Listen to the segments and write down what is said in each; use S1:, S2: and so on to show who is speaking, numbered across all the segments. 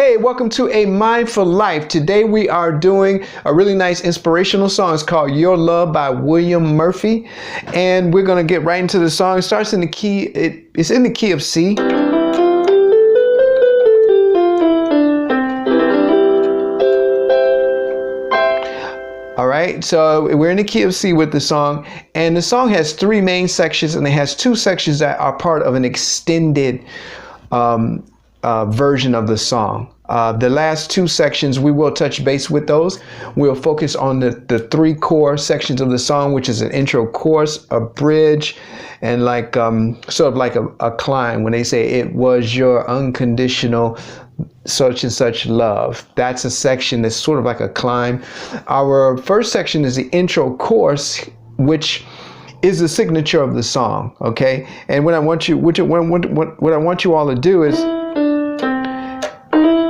S1: Hey, welcome to A Mindful Life. Today we are doing a really nice inspirational song. It's called Your Love by William Murphy. And we're going to get right into the song. It starts in the key, it's in the key of C. All right, so we're in the key of C with the song, and the song has three main sections, and it has two sections that are part of an extended version of the song. The last two sections, we will touch base with those. We'll focus on the three core sections of the song, which is an intro chorus, a bridge, and like sort of like a climb when they say it was your unconditional such and such love. That's a section that's sort of like a climb. Our first section is the intro chorus, which is the signature of the song. Okay, and what I want you all to do is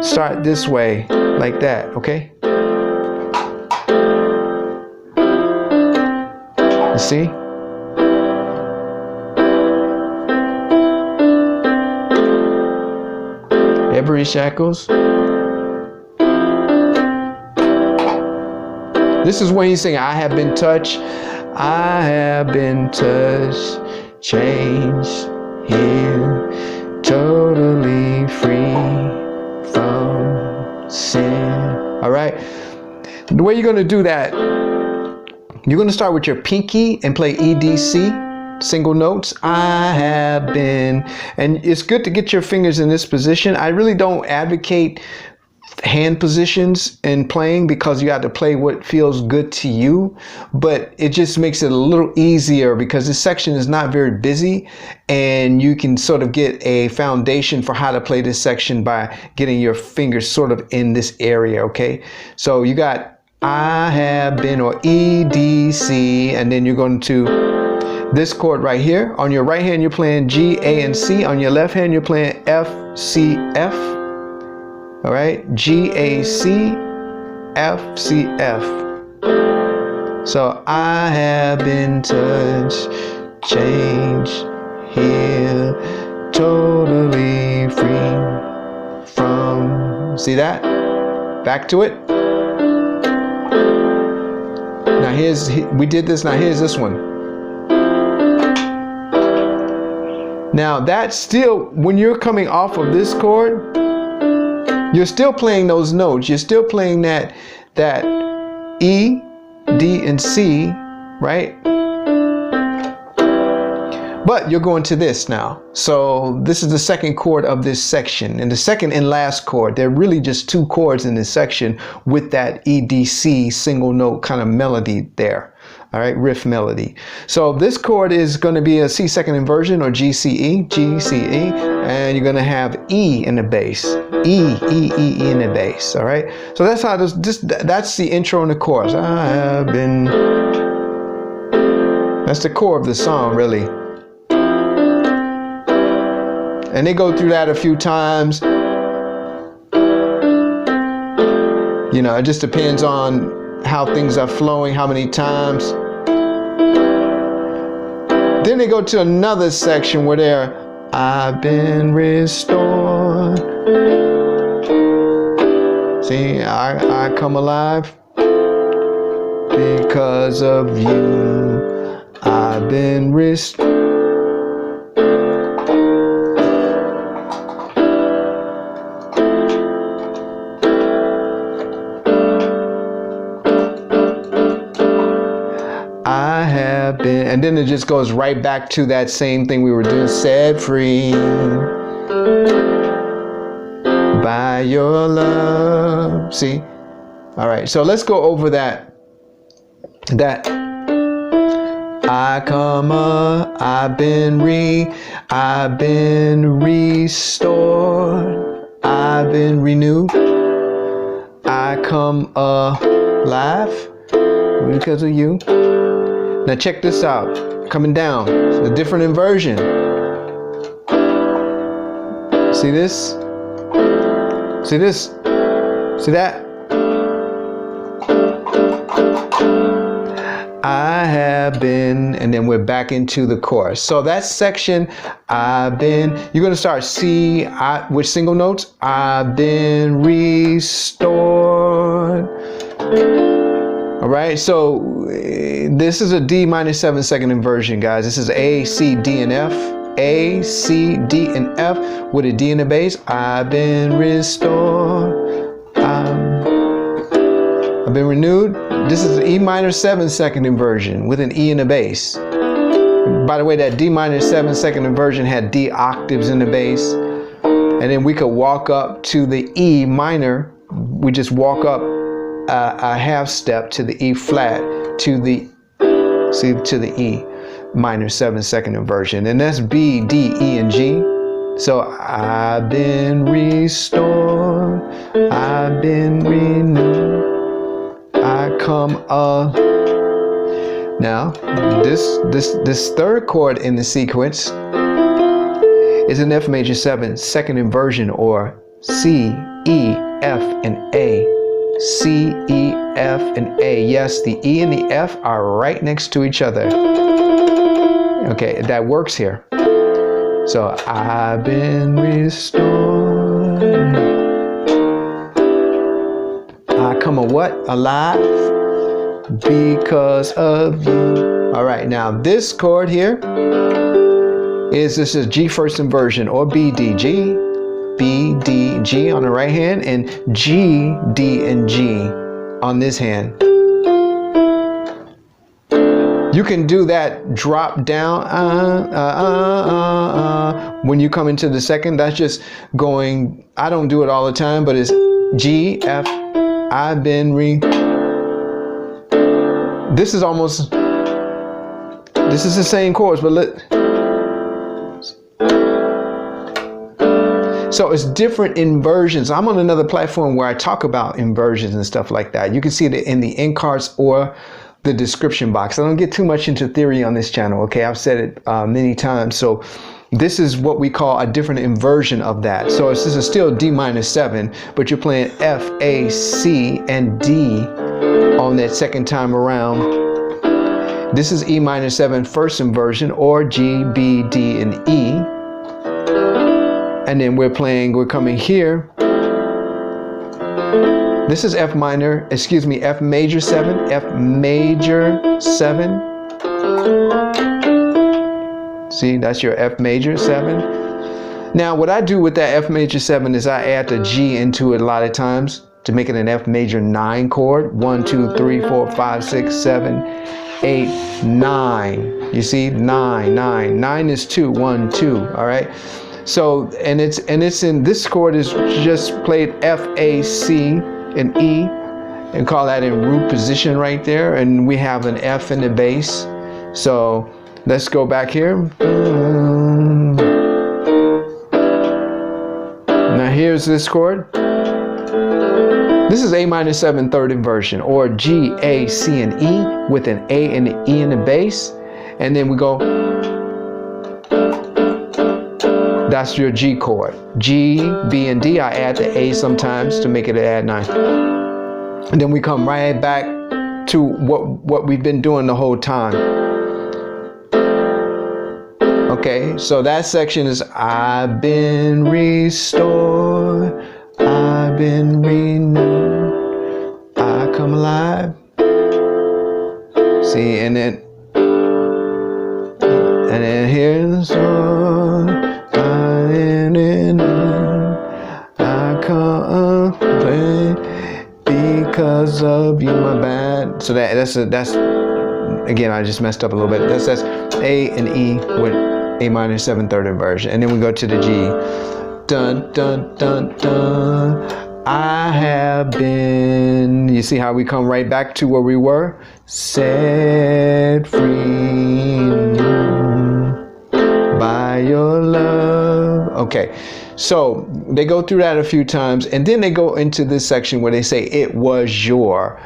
S1: start this way, like that. Okay, you see? Every shackles. This is when he's saying, I have been touched, I have been touched, changed, healed, totally free from sin. All right. The way you're going to do that, you're going to start with your pinky and play E, D, C. Single notes. I have been, and it's good to get your fingers in this position. I really don't advocate hand positions in playing because you have to play what feels good to you, but it just makes it a little easier because this section is not very busy, and you can sort of get a foundation for how to play this section by getting your fingers sort of in this area. Okay, so you got I have been, or E, D, C, and then you're going to this chord right here. On your right hand, you're playing G, A, and C. On your left hand, you're playing F, C, F. All right, G, A, C, F, C, F. So I have been touched, changed, healed, totally free from. See that? Back to it. Now we did this. Now here's this one. Now that's still, when you're coming off of this chord, you're still playing those notes. You're still playing that E, D, and C, right? But you're going to this now. So this is the second chord of this section, and the second and last chord. They're really just two chords in this section with that E, D, C single note kind of melody there. All right, riff melody. So this chord is going to be a C second inversion, or G, C, E, G, C, E, and you're going to have E in the bass, E, E, E, E in the bass. All right. So that's how that's the intro and the chorus. I have been. That's the core of the song, really. And they go through that a few times. You know, it just depends on how things are flowing, how many times. Then they go to another section where they're, I've been restored. See, I come alive because of you. I've been restored. I have been, and then it just goes right back to that same thing we were doing, set free by your love. See? All right, so let's go over that. I come up, I've been restored, I've been renewed, I come alive because of you. Now check this out, coming down, it's a different inversion. See this? See this? See that? I have been, and then we're back into the chorus. So that section, I've been, you're going to start C with single notes. I've been restored. All right, so this is a D minor 7 second inversion, guys. This is A, C, D, and F. A, C, D, and F with a D in the bass. I've been restored. I've been renewed. This is an E minor 7 second inversion with an E in the bass. By the way, that D minor 7 second inversion had D octaves in the bass. And then we could walk up to the E minor. We just walk up a half step to the E flat to the E minor 7 second inversion. And that's B, D, E, and G. So I've been restored. I've been renewed. I come up. Now, this third chord in the sequence is an F major 7 second inversion, or C, E, F, and A. C, E, F, and A. Yes, the E and the F are right next to each other. Okay, that works here. So I've been restored. I come a what? Alive because of you. All right, now this chord here this is G first inversion, or B, D, G. B, D, G on the right hand, and G, D, and G on this hand. You can do that drop down when you come into the second. That's just going, I don't do it all the time, but it's G, F, I've been this is almost, this is the same chords, but so it's different inversions. I'm on another platform where I talk about inversions and stuff like that. You can see it in the end cards or the description box. I don't get too much into theory on this channel, okay? I've said it many times. So this is what we call a different inversion of that. So this is still D minor 7, but you're playing F, A, C, and D on that second time around. This is E minor 7 first inversion, or G, B, D, and E. And then we're coming here. This is F major 7, F major 7. See, that's your F major 7. Now, what I do with that F major 7 is I add the G into it a lot of times to make it an F major 9 chord. 1, 2, 3, 4, 5, 6, 7, 8, 9. You see, 9, 9. 9 is 2, 1, 2, all right? So, and it's in, this chord is just played F, A, C, and E, and call that in root position right there. And we have an F in the bass. So let's go back here. Now here's this chord. This is A minor 7 third inversion, or G, A, C, and E with an A and an E in the bass. And then we go, that's your G chord. G, B, and D. I add the A sometimes to make it an add 9. And then we come right back to what we've been doing the whole time. Okay, so that section is I've been restored, I've been renewed, I come alive. See, and then here's the song. I come because of you, my bad. So that's again, I just messed up a little bit. That's A and E with A minor 7 third inversion, and then we go to the G. Dun dun dun dun. I have been. You see how we come right back to where we were? Set free by your love. Okay, so they go through that a few times, and then they go into this section where they say it was your.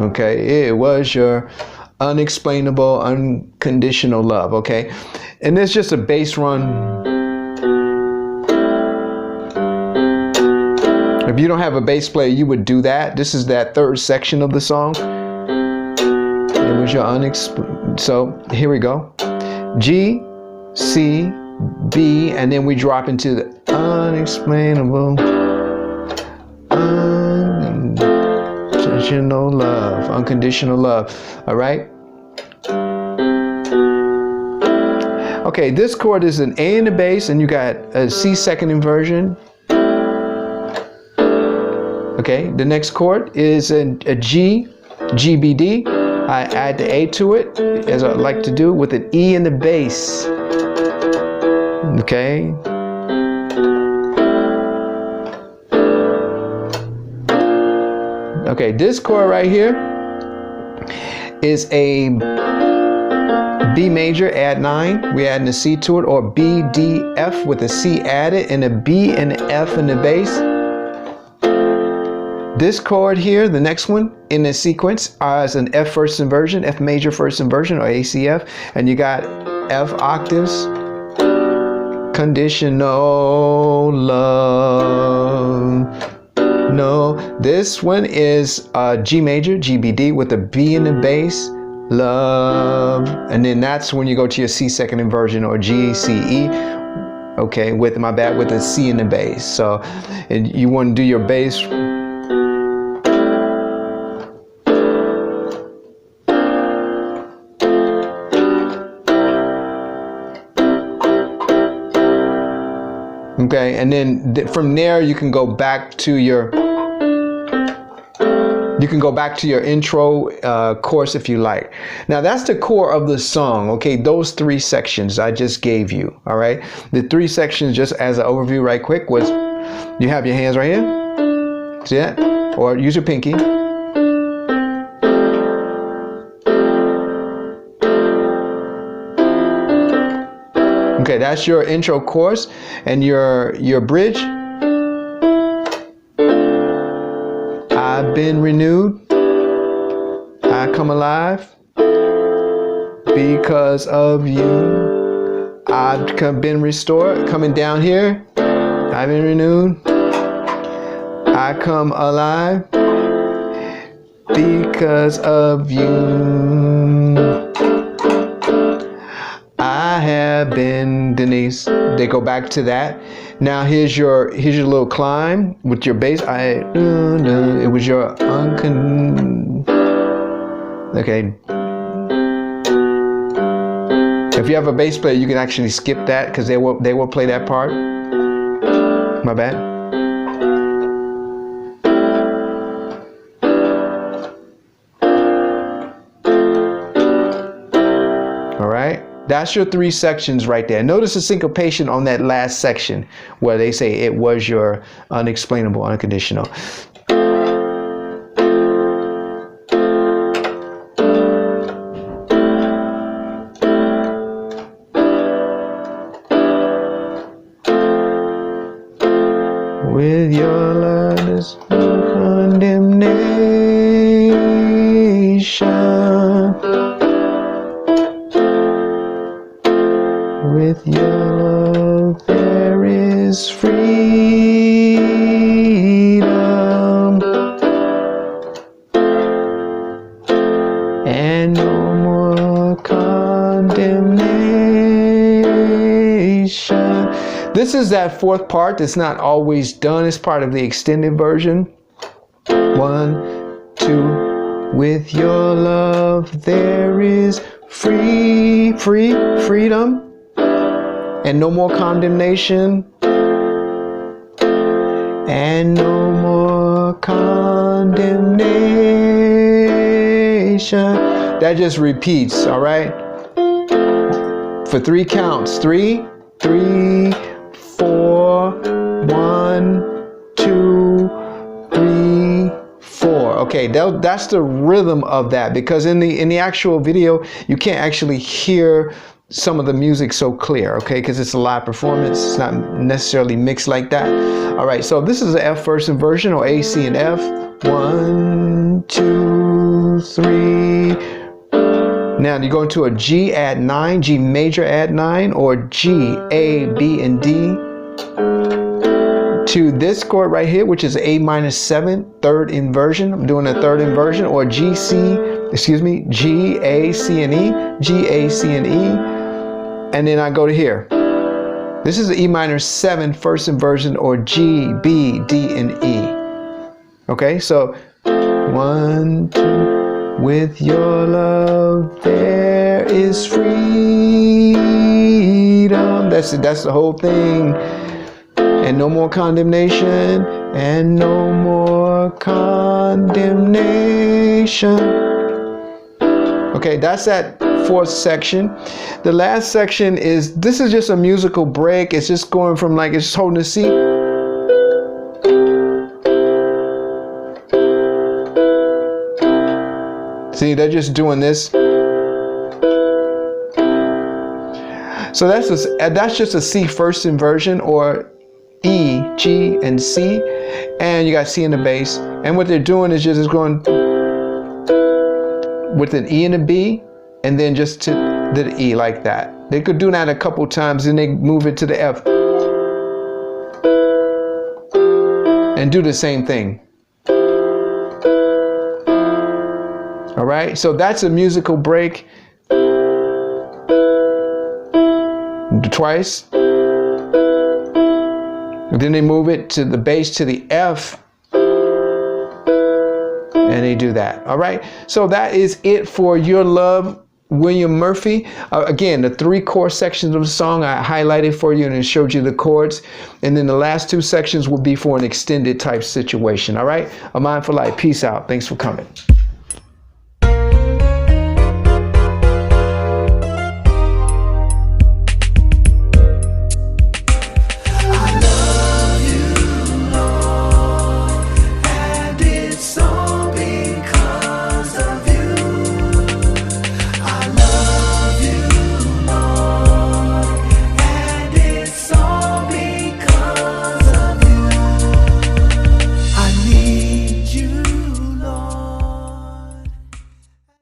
S1: Okay, it was your unexplainable, unconditional love. Okay, and there's just a bass run. If you don't have a bass player, you would do that. This is that third section of the song. It was your so here we go. G, C, B, and then we drop into the unexplainable, unconditional love, unconditional love. All right. Okay, this chord is an A in the bass, and you got a C second inversion. Okay, the next chord is a G, GBD. I add the A to it, as I like to do, with an E in the bass. Okay. Okay, this chord right here is a B major, add 9. We add a C to it, or B, D, F with a C added, and a B and an F in the bass. This chord here, the next one in the sequence, is an F first inversion, F major first inversion, or ACF, and you got F octaves, conditional love. No, this one is G major, GBD, with a B in the bass, love, and then that's when you go to your C second inversion, or G, C, E. Okay, with a C in the bass. So, and you want to do your bass. Okay, and then from there you can go back to your intro course if you like. Now that's the core of the song. Okay, those three sections I just gave you. All right, the three sections, just as an overview right quick, was you have your hands right here. See that? Or use your pinky. Okay, that's your intro chorus, and your bridge. I've been renewed. I come alive because of you. I've been restored. Coming down here. I've been renewed. I come alive because of you. I have been Denise. They go back to that. Now here's your little climb with your bass. It was your okay. If you have a bass player, you can actually skip that because they will play that part. My bad. All right. That's your three sections right there. Notice the syncopation on that last section where they say it was your unexplainable, unconditional. With your love there's no condemnation. With your love there is freedom, and no more condemnation. This is that fourth part that's not always done. It's part of the extended version. 1, 2. With your love there is freedom. And no more condemnation. And no more condemnation. That just repeats, all right? For 3 counts. 3, 3, 4, 1, 2, 3, 4. Okay, that's the rhythm of that, because in the actual video you can't actually hear some of the music so clear, okay, because it's a live performance. It's not necessarily mixed like that. All right, so this is an F first inversion, or A, C, and F. 1, 2, 3. Now you go into a G, add 9, G major, add 9, or G, A, B, and D. to this chord right here, which is A minor 7, third inversion. I'm doing a third inversion, or G, A, C, and E, G, A, C, and E, and then I go to here. This is the E minor 7 first inversion, or G, B, D, and E. Okay, so 1, 2. With your love there is freedom. That's the whole thing. And no more condemnation, and no more condemnation. Okay, that's that fourth section. The last section is, this is just a musical break. It's just going from, like, it's just holding a C. See, they're just doing this. So that's just a C first inversion, or E, G, and C, and you got C in the bass. And what they're doing is just going with an E and a B, and then just to the E, like that. They could do that a couple times, and they move it to the F and do the same thing. All right, so that's a musical break. Twice. And then they move it to the bass to the F, and they do that. All right, so that is it for Your Love, William Murphy. Again, the 3 chord sections of the song I highlighted for you and showed you the chords. And then the last 2 sections will be for an extended type situation. All right, A Mind for Life. Peace out. Thanks for coming.